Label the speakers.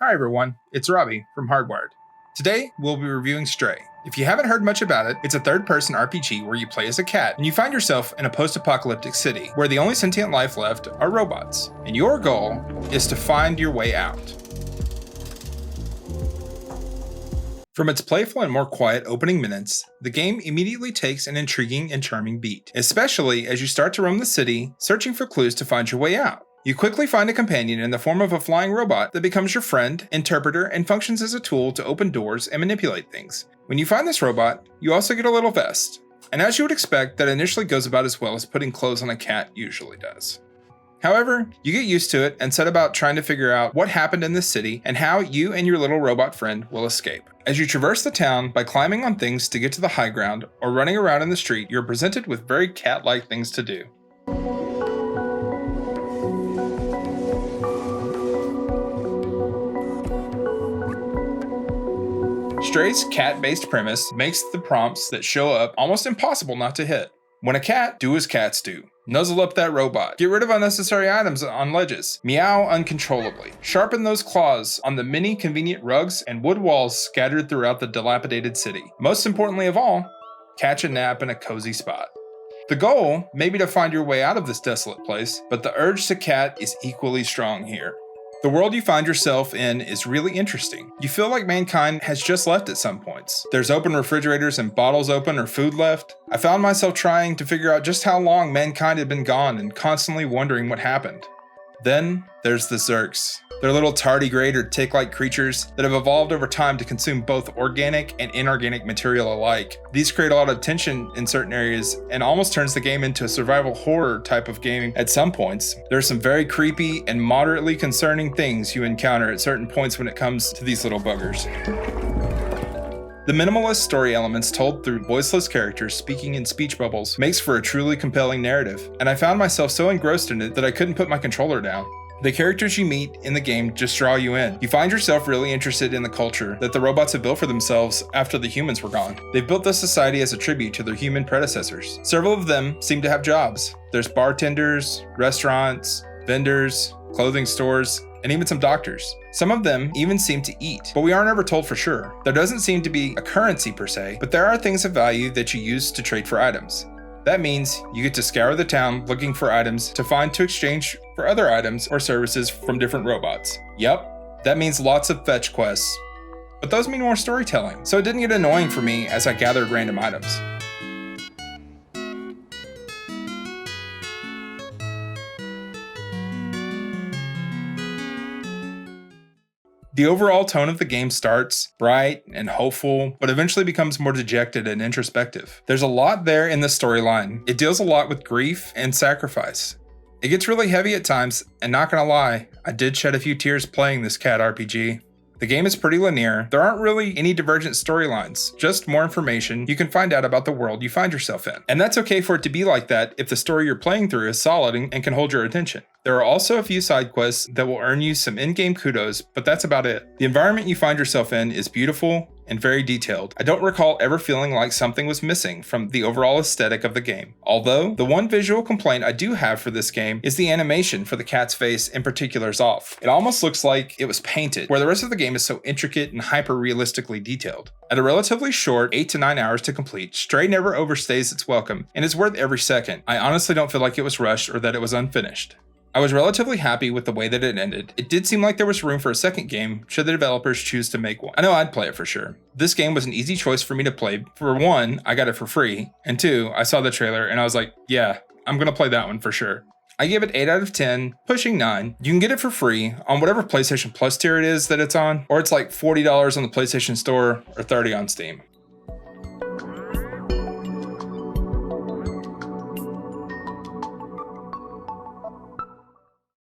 Speaker 1: Hi everyone, it's Robbie from Hardwired. Today, we'll be reviewing Stray. If you haven't heard much about it, it's a third-person RPG where you play as a cat, and you find yourself in a post-apocalyptic city, where the only sentient life left are robots. And your goal is to find your way out. From its playful and more quiet opening minutes, the game immediately takes an intriguing and charming beat, especially as you start to roam the city, searching for clues to find your way out. You quickly find a companion in the form of a flying robot that becomes your friend, interpreter, and functions as a tool to open doors and manipulate things. When you find this robot, you also get a little vest. And as you would expect, that initially goes about as well as putting clothes on a cat usually does. However, you get used to it and set about trying to figure out what happened in this city and how you and your little robot friend will escape. As you traverse the town by climbing on things to get to the high ground or running around in the street, you're presented with very cat-like things to do. Stray's cat-based premise makes the prompts that show up almost impossible not to hit. When a cat, do as cats do. Nuzzle up that robot. Get rid of unnecessary items on ledges. Meow uncontrollably. Sharpen those claws on the many convenient rugs and wood walls scattered throughout the dilapidated city. Most importantly of all, catch a nap in a cozy spot. The goal may be to find your way out of this desolate place, but the urge to cat is equally strong here. The world you find yourself in is really interesting. You feel like mankind has just left at some points. There's open refrigerators and bottles open or food left. I found myself trying to figure out just how long mankind had been gone and constantly wondering what happened. Then there's the Zerks. They're little tardigrade or tick-like creatures that have evolved over time to consume both organic and inorganic material alike. These create a lot of tension in certain areas and almost turns the game into a survival horror type of game at some points. There are some very creepy and moderately concerning things you encounter at certain points when it comes to these little buggers. The minimalist story elements told through voiceless characters speaking in speech bubbles makes for a truly compelling narrative, and I found myself so engrossed in it that I couldn't put my controller down. The characters you meet in the game just draw you in. You find yourself really interested in the culture that the robots have built for themselves after the humans were gone. They've built this society as a tribute to their human predecessors. Several of them seem to have jobs. There's bartenders, restaurants, vendors, clothing stores, and even some doctors. Some of them even seem to eat, but we aren't ever told for sure. There doesn't seem to be a currency per se, but there are things of value that you use to trade for items. That means you get to scour the town looking for items to find to exchange for other items or services from different robots. Yep, that means lots of fetch quests. But those mean more storytelling, so it didn't get annoying for me as I gathered random items. The overall tone of the game starts bright and hopeful, but eventually becomes more dejected and introspective. There's a lot there in the storyline. It deals a lot with grief and sacrifice. It gets really heavy at times, and not gonna lie, I did shed a few tears playing this cat RPG. The game is pretty linear. There aren't really any divergent storylines, just more information you can find out about the world you find yourself in. And that's okay for it to be like that if the story you're playing through is solid and can hold your attention. There are also a few side quests that will earn you some in-game kudos, but that's about it. The environment you find yourself in is beautiful and very detailed. I don't recall ever feeling like something was missing from the overall aesthetic of the game. Although, the one visual complaint I do have for this game is the animation for the cat's face in particular is off. It almost looks like it was painted, where the rest of the game is so intricate and hyper-realistically detailed. At a relatively short 8 to 9 hours to complete, Stray never overstays its welcome, and is worth every second. I honestly don't feel like it was rushed or that it was unfinished. I was relatively happy with the way that it ended. It did seem like there was room for a second game should the developers choose to make one. I know I'd play it for sure. This game was an easy choice for me to play. For one, I got it for free, and two, I saw the trailer and I was like, yeah, I'm gonna play that one for sure. I gave it 8 out of 10, pushing 9. You can get it for free on whatever PlayStation Plus tier it is that it's on, or it's like $40 on the PlayStation Store or $30 on Steam.